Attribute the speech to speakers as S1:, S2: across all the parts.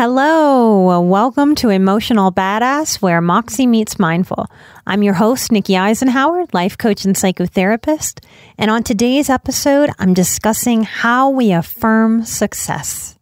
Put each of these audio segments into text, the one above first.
S1: Hello, welcome to Emotional Badass, where Moxie meets Mindful. I'm your host, Nikki Eisenhower, life coach and psychotherapist. And on today's episode, I'm discussing how we affirm success.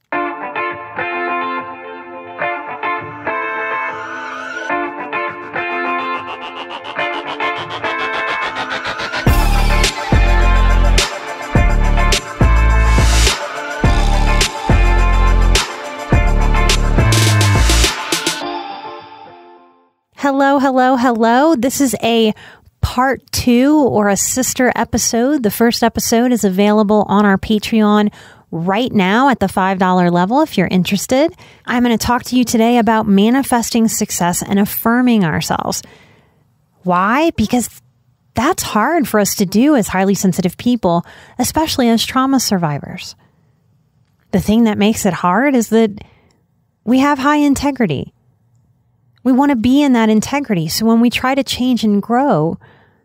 S1: Hello. This is a part 2 or a sister episode. The first episode is available on our Patreon right now at the $5 level if you're interested. I'm going to talk to you today about manifesting success and affirming ourselves. Why? Because that's hard for us to do as highly sensitive people, especially as trauma survivors. The thing that makes it hard is that we have high integrity. We want to be in that integrity. So when we try to change and grow,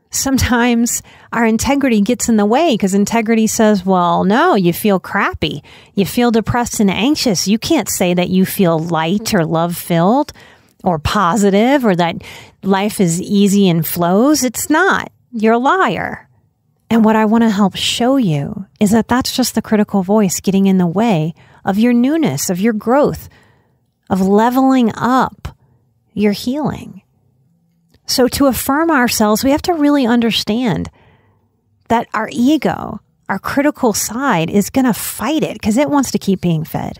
S1: sometimes our integrity gets in the way because integrity says, well, no, you feel crappy. You feel depressed and anxious. You can't say that you feel light or love-filled or positive or that life is easy and flows. It's not. You're a liar. And what I want to help show you is that that's just the critical voice getting in the way of your newness, of your growth, of leveling up your healing. So to affirm ourselves, we have to really understand that our ego, our critical side, is going to fight it because it wants to keep being fed.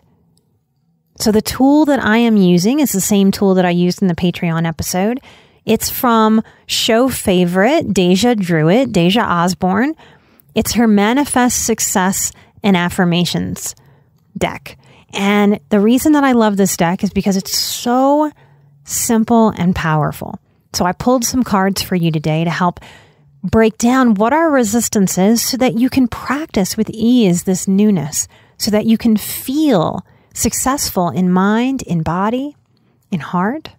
S1: So the tool that I am using is the same tool that I used in the Patreon episode. It's from show favorite Deja Druitt, Deja Osborne. It's her Manifest Success and Affirmations deck. And the reason that I love this deck is because it's so simple and powerful. So I pulled some cards for you today to help break down what our resistance is so that you can practice with ease this newness, so that you can feel successful in mind, in body, in heart.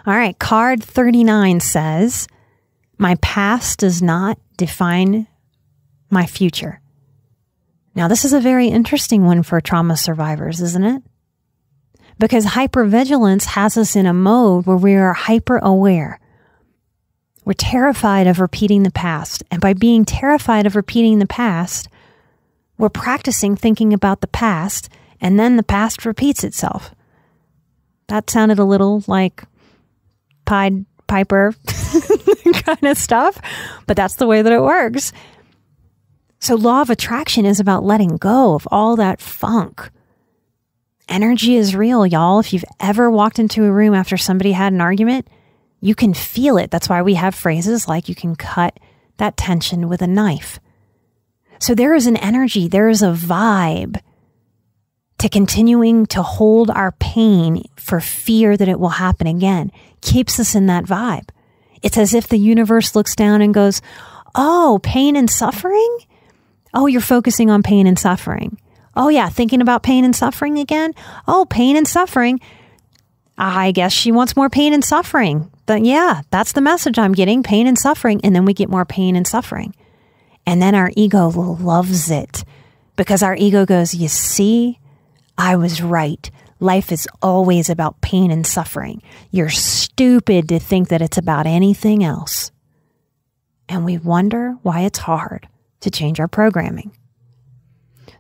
S1: All right, card 39 says, my past does not define my future. Now, this is a very interesting one for trauma survivors, isn't it? Because hypervigilance has us in a mode where we are hyper aware. We're terrified of repeating the past. And by being terrified of repeating the past, we're practicing thinking about the past, and then the past repeats itself. That sounded a little like Pied Piper kind of stuff, but that's the way that it works. So law of attraction is about letting go of all that funk. Energy is real, y'all. If you've ever walked into a room after somebody had an argument, you can feel it. That's why we have phrases like you can cut that tension with a knife. So there is an energy, there is a vibe to continuing to hold our pain for fear that it will happen again. Keeps us in that vibe. It's as if the universe looks down and goes, oh, pain and suffering? Oh, you're focusing on pain and suffering. Oh yeah, thinking about pain and suffering again? Oh, pain and suffering. I guess she wants more pain and suffering. But yeah, that's the message I'm getting, pain and suffering. And then we get more pain and suffering. And then our ego loves it because our ego goes, you see, I was right. Life is always about pain and suffering. You're stupid to think that it's about anything else. And we wonder why it's hard to change our programming.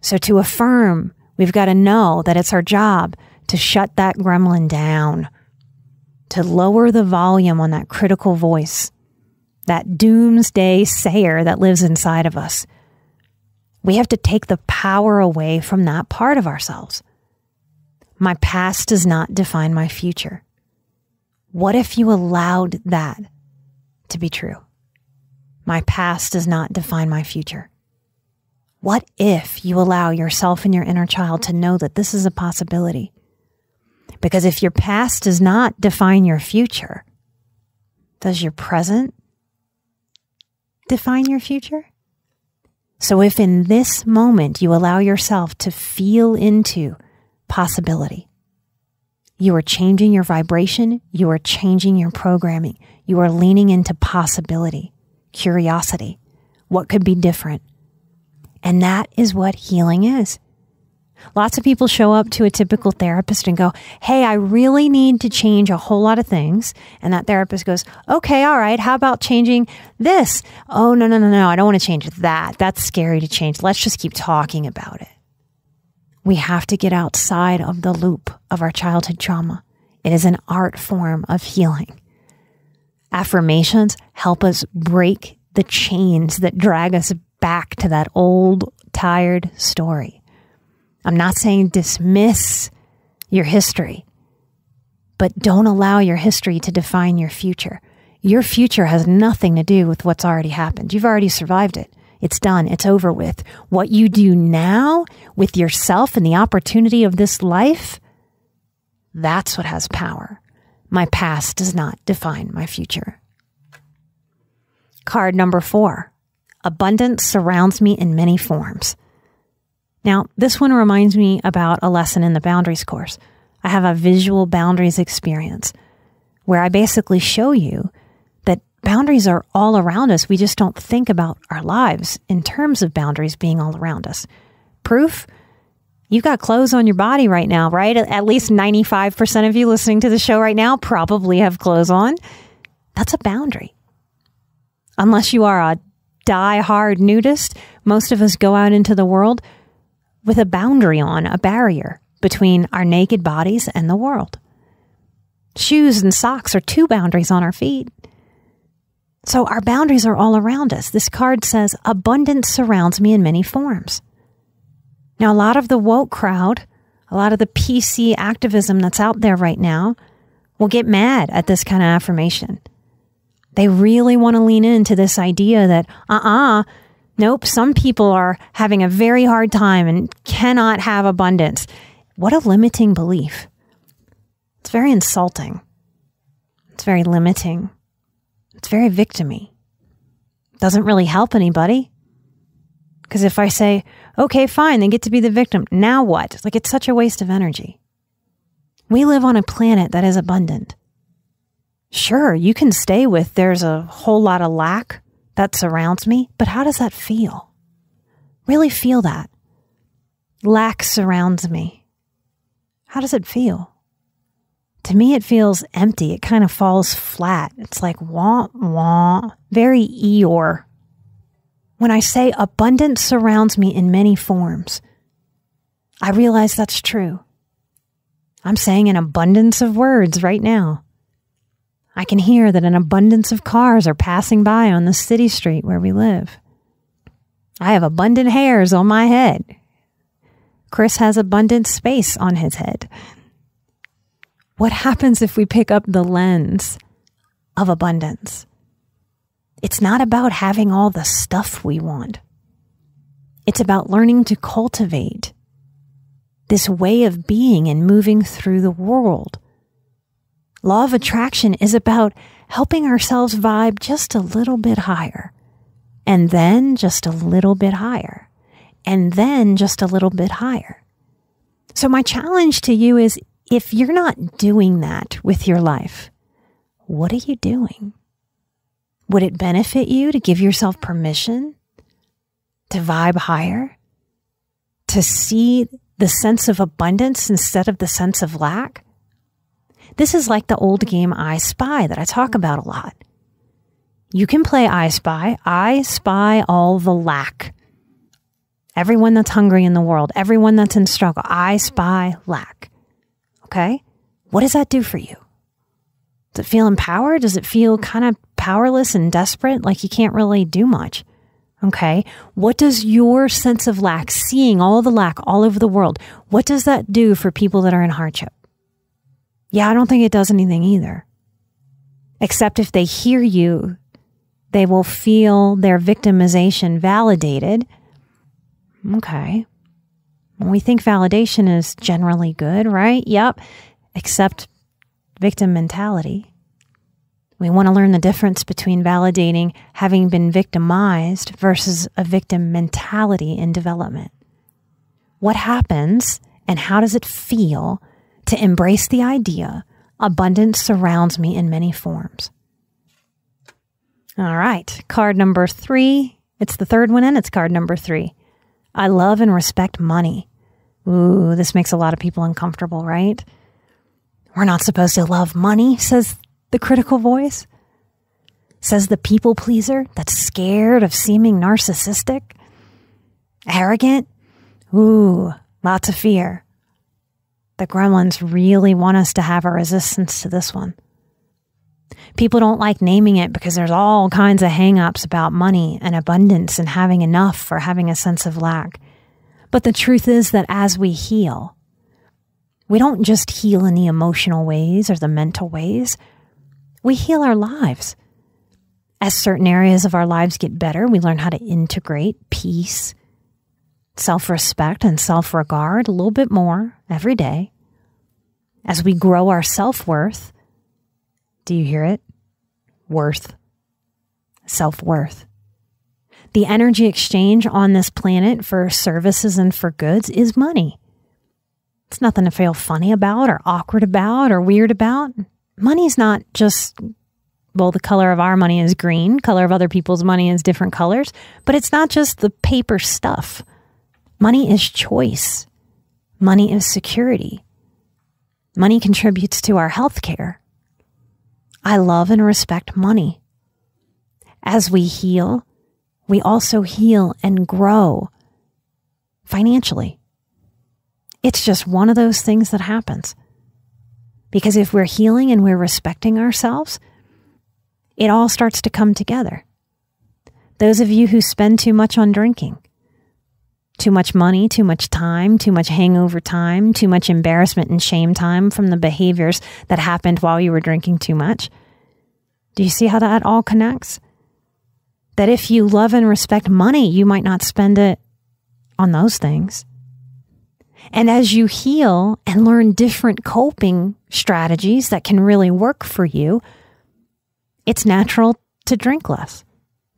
S1: So to affirm, we've got to know that it's our job to shut that gremlin down, to lower the volume on that critical voice, that doomsday sayer that lives inside of us. We have to take the power away from that part of ourselves. My past does not define my future. What if you allowed that to be true? My past does not define my future. What if you allow yourself and your inner child to know that this is a possibility? Because if your past does not define your future, does your present define your future? So if in this moment you allow yourself to feel into possibility, you are changing your vibration, you are changing your programming, you are leaning into possibility, curiosity, what could be different. And that is what healing is. Lots of people show up to a typical therapist and go, hey, I really need to change a whole lot of things. And that therapist goes, okay, all right, how about changing this? Oh, no, I don't want to change that. That's scary to change. Let's just keep talking about it. We have to get outside of the loop of our childhood trauma. It is an art form of healing. Affirmations help us break the chains that drag us back to that old, tired story. I'm not saying dismiss your history, but don't allow your history to define your future. Your future has nothing to do with what's already happened. You've already survived it. It's done. It's over with. What you do now with yourself and the opportunity of this life, that's what has power. My past does not define my future. Card number 4. Abundance surrounds me in many forms. Now, this one reminds me about a lesson in the boundaries course. I have a visual boundaries experience where I basically show you that boundaries are all around us. We just don't think about our lives in terms of boundaries being all around us. Proof? You've got clothes on your body right now, right? At least 95% of you listening to the show right now probably have clothes on. That's a boundary. Unless you are a die-hard nudist, most of us go out into the world with a boundary on, a barrier between our naked bodies and the world. Shoes and socks are 2 boundaries on our feet. So our boundaries are all around us. This card says, abundance surrounds me in many forms. Now, a lot of the woke crowd, a lot of the PC activism that's out there right now will get mad at this kind of affirmation. They really want to lean into this idea that, nope, some people are having a very hard time and cannot have abundance. What a limiting belief. It's very insulting. It's very limiting. It's very victim-y. Doesn't really help anybody. Because if I say, okay, fine, they get to be the victim, now what? It's such a waste of energy. We live on a planet that is abundant. Sure, you can stay with there's a whole lot of lack that surrounds me, but how does that feel? Really feel that. Lack surrounds me. How does it feel? To me, it feels empty. It kind of falls flat. It's like wah, wah, very Eeyore. When I say abundance surrounds me in many forms, I realize that's true. I'm saying an abundance of words right now. I can hear that an abundance of cars are passing by on the city street where we live. I have abundant hairs on my head. Chris has abundant space on his head. What happens if we pick up the lens of abundance? It's not about having all the stuff we want. It's about learning to cultivate this way of being and moving through the world. Law of attraction is about helping ourselves vibe just a little bit higher, and then just a little bit higher, and then just a little bit higher. So my challenge to you is, if you're not doing that with your life, what are you doing? Would it benefit you to give yourself permission to vibe higher, to see the sense of abundance instead of the sense of lack? This is like the old game I Spy that I talk about a lot. You can play I Spy. I spy all the lack. Everyone that's hungry in the world, everyone that's in struggle, I spy lack. Okay? What does that do for you? Does it feel empowered? Does it feel kind of powerless and desperate, like you can't really do much? Okay? What does your sense of lack, seeing all the lack all over the world, what does that do for people that are in hardship? Yeah, I don't think it does anything either. Except if they hear you, they will feel their victimization validated. Okay. We think validation is generally good, right? Yep. Except victim mentality. We want to learn the difference between validating having been victimized versus a victim mentality in development. What happens and how does it feel to embrace the idea abundance surrounds me in many forms? All right. Card number 3. It's the third one in. It's card number 3. I love and respect money. Ooh, this makes a lot of people uncomfortable, right? We're not supposed to love money, says the critical voice. Says the people pleaser that's scared of seeming narcissistic. Arrogant. Ooh, lots of fear. The gremlins really want us to have a resistance to this one. People don't like naming it because there's all kinds of hang-ups about money and abundance and having enough or having a sense of lack. But the truth is that as we heal, we don't just heal in the emotional ways or the mental ways. We heal our lives. As certain areas of our lives get better, we learn how to integrate peace, self-respect, and self-regard a little bit more every day. As we grow our self-worth, do you hear it? Worth. Self-worth. The energy exchange on this planet for services and for goods is money. It's nothing to feel funny about or awkward about or weird about. Money's not just, well, the color of our money is green, color of other people's money is different colors, but it's not just the paper stuff. Money is choice. Money is security. Money contributes to our health care. I love and respect money. As we heal, we also heal and grow financially. It's just one of those things that happens. Because if we're healing and we're respecting ourselves, it all starts to come together. Those of you who spend too much on drinking, too much money, too much time, too much hangover time, too much embarrassment and shame time from the behaviors that happened while you were drinking too much. Do you see how that all connects? That if you love and respect money, you might not spend it on those things. And as you heal and learn different coping strategies that can really work for you, it's natural to drink less.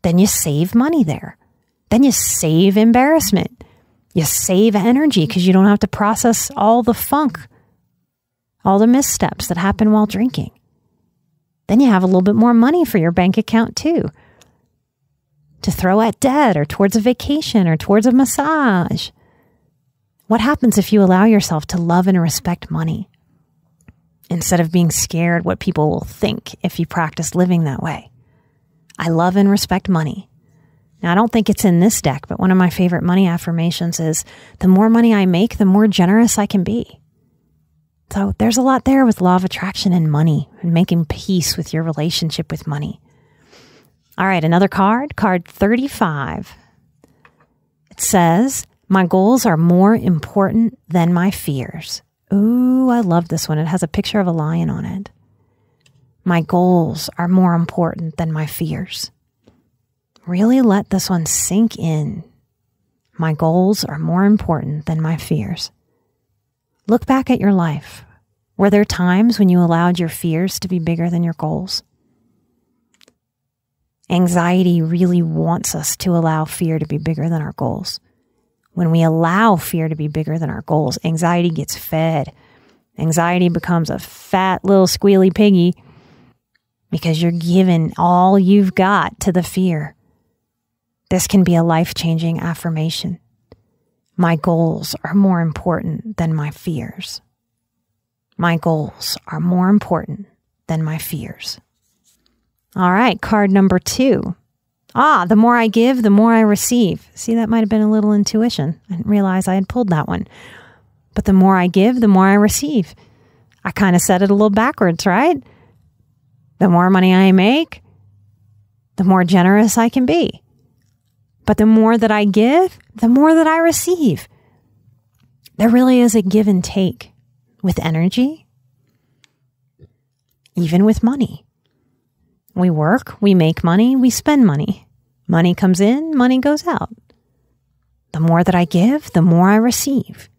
S1: Then you save money there. Then you save embarrassment. You save energy because you don't have to process all the funk, all the missteps that happen while drinking. Then you have a little bit more money for your bank account too, to throw at debt or towards a vacation or towards a massage. What happens if you allow yourself to love and respect money instead of being scared what people will think if you practice living that way? I love and respect money. Now, I don't think it's in this deck, but one of my favorite money affirmations is, the more money I make, the more generous I can be. So there's a lot there with law of attraction and money and making peace with your relationship with money. All right, another card, card 35. It says, my goals are more important than my fears. Ooh, I love this one. It has a picture of a lion on it. My goals are more important than my fears. Really let this one sink in. My goals are more important than my fears. Look back at your life. Were there times when you allowed your fears to be bigger than your goals? Anxiety really wants us to allow fear to be bigger than our goals. When we allow fear to be bigger than our goals, anxiety gets fed. Anxiety becomes a fat little squealy piggy because you're giving all you've got to the fear. This can be a life-changing affirmation. My goals are more important than my fears. My goals are more important than my fears. All right, card number 2. The more I give, the more I receive. See, that might have been a little intuition. I didn't realize I had pulled that one. But the more I give, the more I receive. I kind of said it a little backwards, right? The more money I make, the more generous I can be. But the more that I give, the more that I receive. There really is a give and take with energy, even with money. We work, we make money, we spend money. Money comes in, money goes out. The more that I give, the more I receive.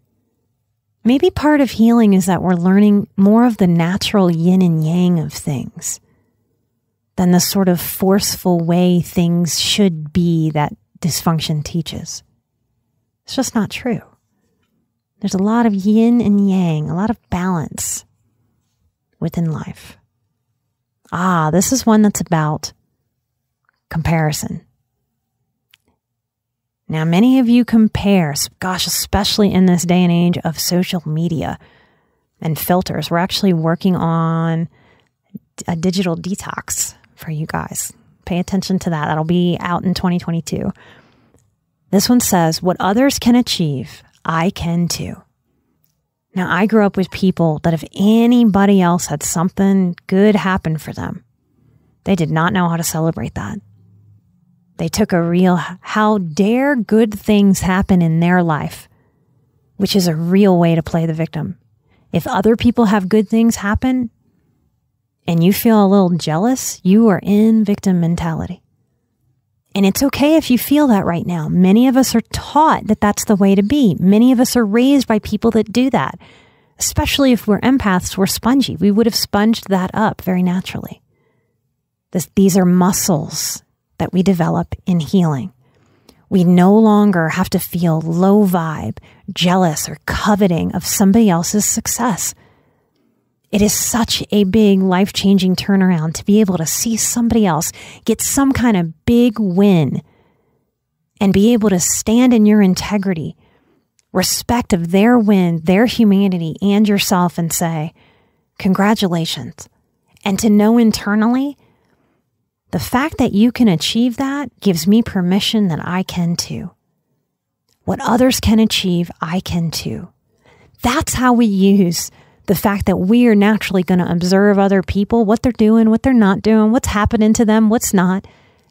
S1: Maybe part of healing is that we're learning more of the natural yin and yang of things than the sort of forceful way things should be that dysfunction teaches. It's just not true. There's a lot of yin and yang, a lot of balance within life. This is one that's about comparison. Now, many of you compare, gosh, especially in this day and age of social media and filters. We're actually working on a digital detox for you guys. Pay attention to that. That'll be out in 2022. This one says, what others can achieve, I can too. Now, I grew up with people that if anybody else had something good happen for them, they did not know how to celebrate that. They took a real, how dare good things happen in their life, which is a real way to play the victim. If other people have good things happen and you feel a little jealous, you are in victim mentality. And it's okay if you feel that right now. Many of us are taught that that's the way to be. Many of us are raised by people that do that. Especially if we're empaths, we're spongy. We would have sponged that up very naturally. These are muscles that we develop in healing. We no longer have to feel low vibe, jealous, or coveting of somebody else's success. It is such a big life-changing turnaround to be able to see somebody else get some kind of big win and be able to stand in your integrity, respect of their win, their humanity, and yourself and say, congratulations. And to know internally, the fact that you can achieve that gives me permission that I can too. What others can achieve, I can too. That's how we use the fact that we are naturally going to observe other people, what they're doing, what they're not doing, what's happening to them, what's not.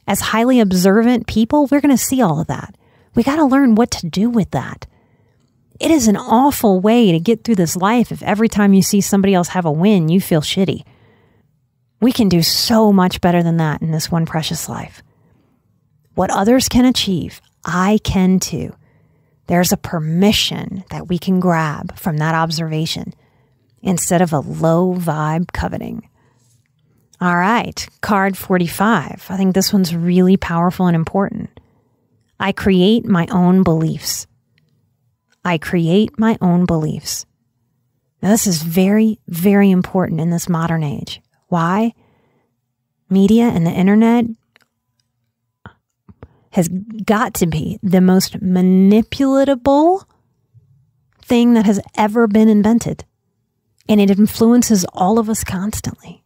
S1: As highly observant people, we're going to see all of that. We got to learn what to do with that. It is an awful way to get through this life if every time you see somebody else have a win, you feel shitty. We can do so much better than that in this one precious life. What others can achieve, I can too. There's a permission that we can grab from that observation instead of a low vibe coveting. All right, card 45. I think this one's really powerful and important. I create my own beliefs. I create my own beliefs. Now, this is very, very important in this modern age. Why? Media and the internet has got to be the most manipulatable thing that has ever been invented. And it influences all of us constantly.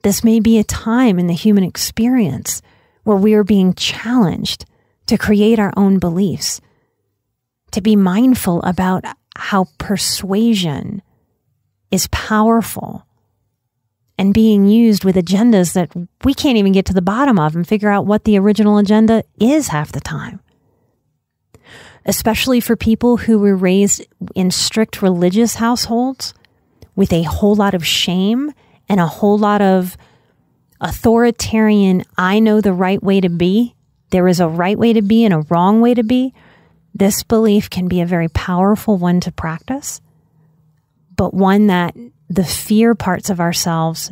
S1: This may be a time in the human experience where we are being challenged to create our own beliefs, to be mindful about how persuasion is powerful and being used with agendas that we can't even get to the bottom of and figure out what the original agenda is half the time. Especially for people who were raised in strict religious households with a whole lot of shame and a whole lot of authoritarian, I know the right way to be. There is a right way to be and a wrong way to be. This belief can be a very powerful one to practice, but one that the fear parts of ourselves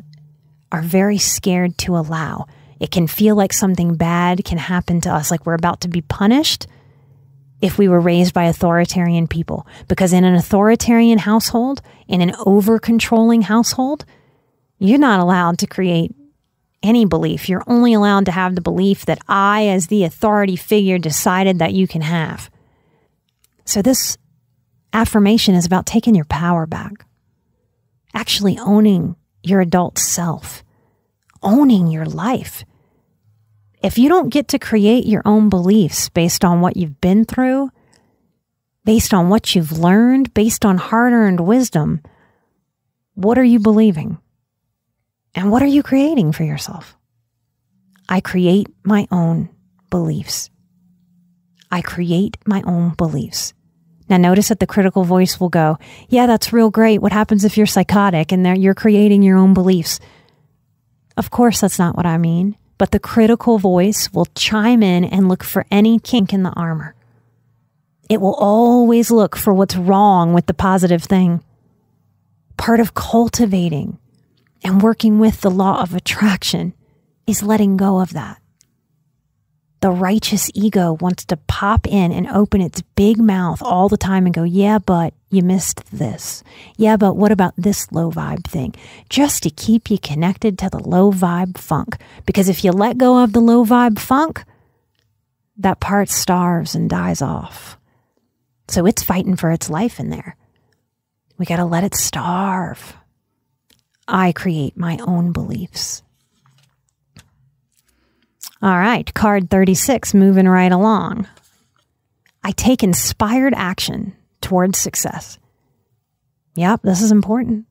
S1: are very scared to allow. It can feel like something bad can happen to us, like we're about to be punished if we were raised by authoritarian people. Because in an authoritarian household, in an over-controlling household, you're not allowed to create any belief. You're only allowed to have the belief that I, as the authority figure, decided that you can have. So this affirmation is about taking your power back. Actually owning your adult self, owning your life. If you don't get to create your own beliefs based on what you've been through, based on what you've learned, based on hard-earned wisdom, what are you believing? And what are you creating for yourself? I create my own beliefs. I create my own beliefs. Now notice that the critical voice will go, yeah, that's real great. What happens if you're psychotic and you're creating your own beliefs? Of course, that's not what I mean. But the critical voice will chime in and look for any kink in the armor. It will always look for what's wrong with the positive thing. Part of cultivating and working with the law of attraction is letting go of that. The righteous ego wants to pop in and open its big mouth all the time and go, yeah, but you missed this. Yeah, but what about this low vibe thing? Just to keep you connected to the low vibe funk. Because if you let go of the low vibe funk, that part starves and dies off. So it's fighting for its life in there. We got to let it starve. I create my own beliefs. All right, card 36, moving right along. I take inspired action towards success. Yep, this is important.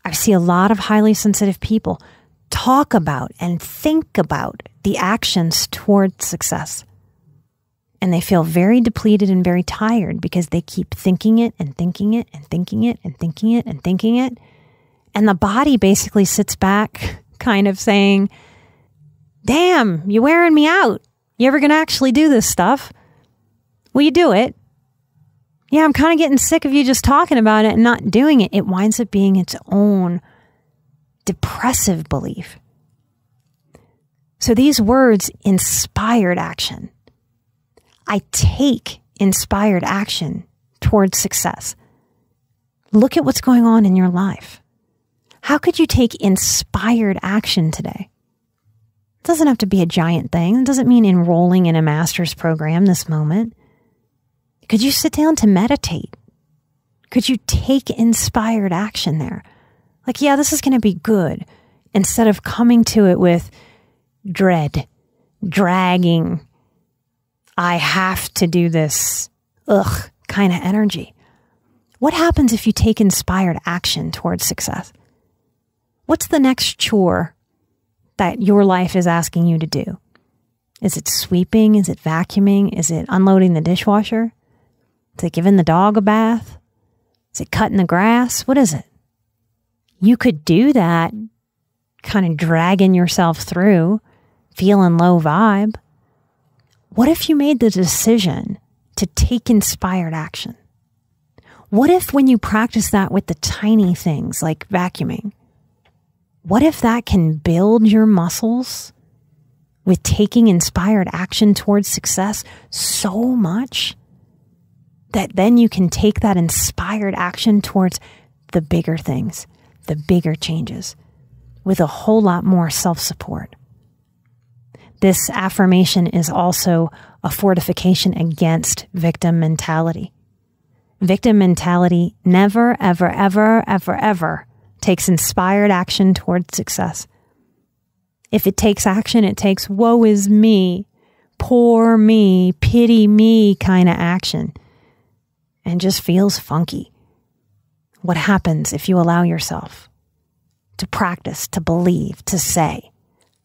S1: I see a lot of highly sensitive people talk about and think about the actions towards success. And they feel very depleted and very tired because they keep thinking it and thinking it and thinking it and thinking it and thinking it. And the body basically sits back kind of saying, damn, you're wearing me out. You ever going to actually do this stuff? Will you do it? Yeah, I'm kind of getting sick of you just talking about it and not doing it. It winds up being its own depressive belief. So these words, inspired action. I take inspired action towards success. Look at what's going on in your life. How could you take inspired action today? It doesn't have to be a giant thing. It doesn't mean enrolling in a master's program this moment. Could you sit down to meditate? Could you take inspired action there? Like, yeah, this is going to be good. Instead of coming to it with dread, dragging, I have to do this, kind of energy. What happens if you take inspired action towards success? What's the next chore that your life is asking you to do? Is it sweeping? Is it vacuuming? Is it unloading the dishwasher? Is it giving the dog a bath? Is it cutting the grass? What is it? You could do that, kind of dragging yourself through, feeling low vibe. What if you made the decision to take inspired action? What if when you practice that with the tiny things like vacuuming, what if that can build your muscles with taking inspired action towards success so much that then you can take that inspired action towards the bigger things, the bigger changes, with a whole lot more self-support. This affirmation is also a fortification against victim mentality. Victim mentality never, ever, ever, ever, ever takes inspired action towards success. If it takes action, it takes woe is me, poor me, pity me kind of action, and just feels funky. What happens if you allow yourself to practice, to believe, to say,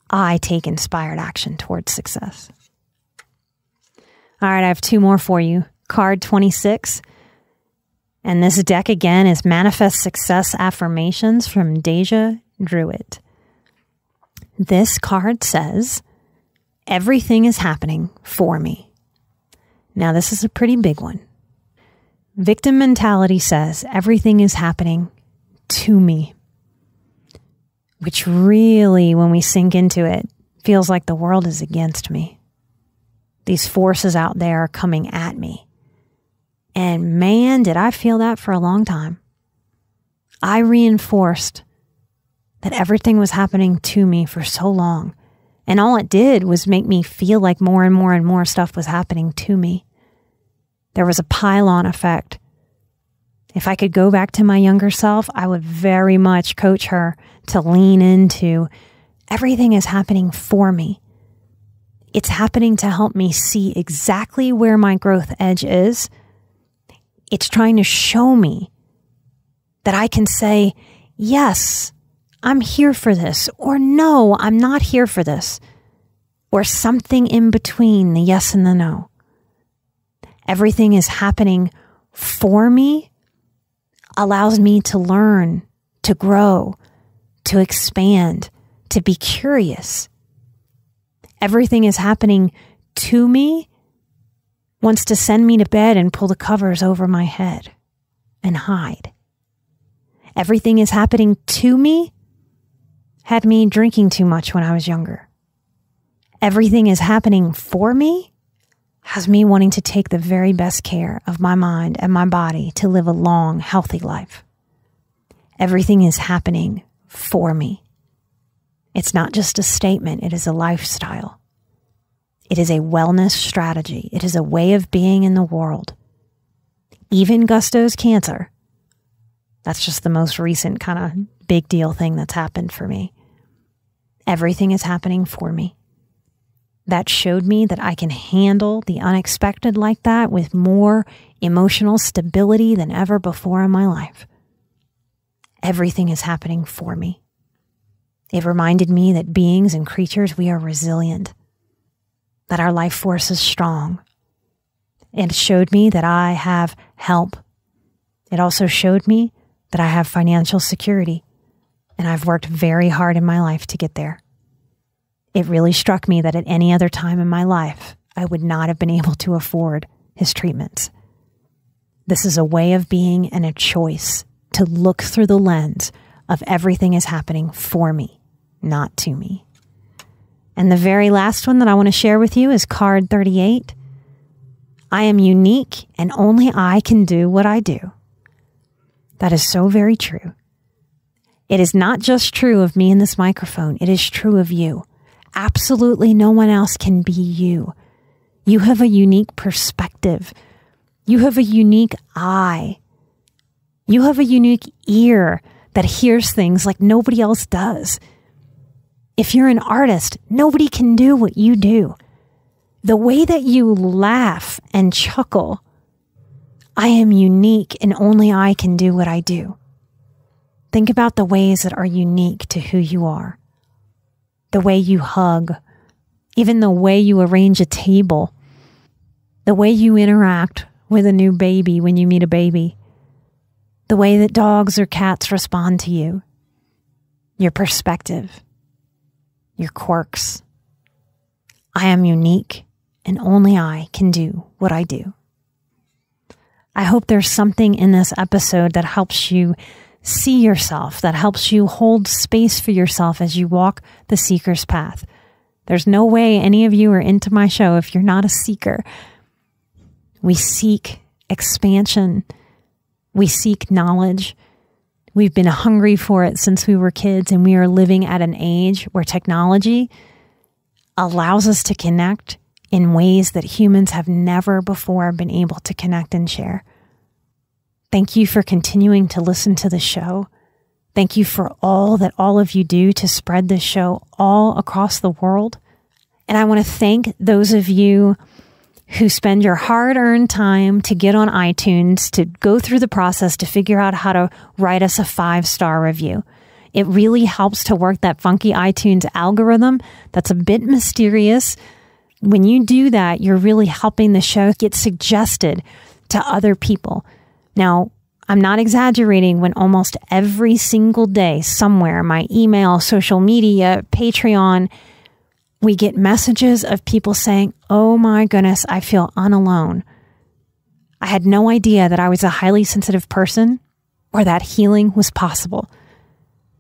S1: I take inspired action towards success? All right, I have two more for you. Card 26. And this deck again is Manifest Success Affirmations from Deja Druitt. This card says, everything is happening for me. Now, this is a pretty big one. Victim mentality says everything is happening to me, which really, when we sink into it, feels like the world is against me. These forces out there are coming at me. And man, did I feel that for a long time. I reinforced that everything was happening to me for so long. And all it did was make me feel like more and more and more stuff was happening to me. There was a pile-on effect. If I could go back to my younger self, I would very much coach her to lean into everything is happening for me. It's happening to help me see exactly where my growth edge is. It's trying to show me that I can say, yes, I'm here for this, or no, I'm not here for this, or something in between the yes and the no. Everything is happening for me, allows me to learn, to grow, to expand, to be curious. Everything is happening to me, wants to send me to bed and pull the covers over my head and hide. Everything is happening to me, had me drinking too much when I was younger. Everything is happening for me, has me wanting to take the very best care of my mind and my body to live a long, healthy life. Everything is happening for me. It's not just a statement, it is a lifestyle. It is a wellness strategy. It is a way of being in the world. Even Gusto's cancer. That's just the most recent kind of big deal thing that's happened for me. Everything is happening for me. That showed me that I can handle the unexpected like that with more emotional stability than ever before in my life. Everything is happening for me. It reminded me that beings and creatures, we are resilient, that our life force is strong. It showed me that I have help. It also showed me that I have financial security, and I've worked very hard in my life to get there. It really struck me that at any other time in my life, I would not have been able to afford his treatments. This is a way of being and a choice to look through the lens of everything is happening for me, not to me. And the very last one that I want to share with you is card 38. I am unique and only I can do what I do. That is so very true. It is not just true of me in this microphone. It is true of you. Absolutely no one else can be you. You have a unique perspective. You have a unique eye. You have a unique ear that hears things like nobody else does. If you're an artist, nobody can do what you do. The way that you laugh and chuckle, I am unique and only I can do what I do. Think about the ways that are unique to who you are. The way you hug, even the way you arrange a table, the way you interact with a new baby when you meet a baby, the way that dogs or cats respond to you, your perspective, your quirks. I am unique and only I can do what I do. I hope there's something in this episode that helps you see yourself, that helps you hold space for yourself as you walk the seeker's path. There's no way any of you are into my show if you're not a seeker. We seek expansion. We seek knowledge. We've been hungry for it since we were kids, and we are living at an age where technology allows us to connect in ways that humans have never before been able to connect and share. Thank you for continuing to listen to the show. Thank you for all that all of you do to spread this show all across the world. And I want to thank those of you who spend your hard-earned time to get on iTunes, to go through the process to figure out how to write us a 5-star review. It really helps to work that funky iTunes algorithm that's a bit mysterious. When you do that, you're really helping the show get suggested to other people. Now, I'm not exaggerating when almost every single day somewhere, my email, social media, Patreon, we get messages of people saying, oh my goodness, I feel unalone. I had no idea that I was a highly sensitive person or that healing was possible.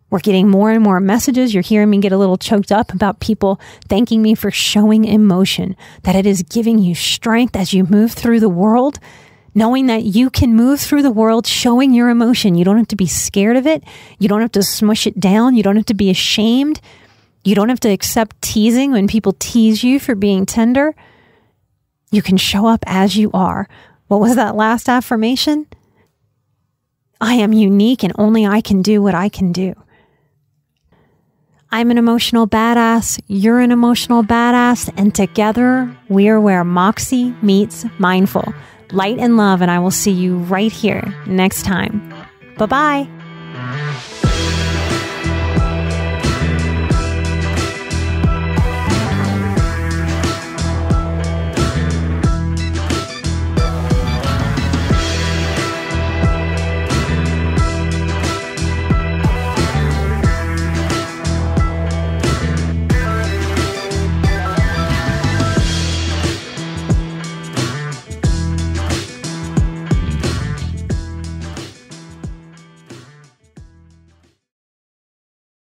S1: We're getting more and more messages. You're hearing me get a little choked up about people thanking me for showing emotion, that it is giving you strength as you move through the world, knowing that you can move through the world showing your emotion. You don't have to be scared of it. You don't have to smush it down. You don't have to be ashamed. You don't have to accept teasing when people tease you for being tender. You can show up as you are. What was that last affirmation? I am unique and only I can do what I can do. I'm an emotional badass. You're an emotional badass. And together we are where Moxie meets mindful. Light and love, and I will see you right here next time. Bye-bye.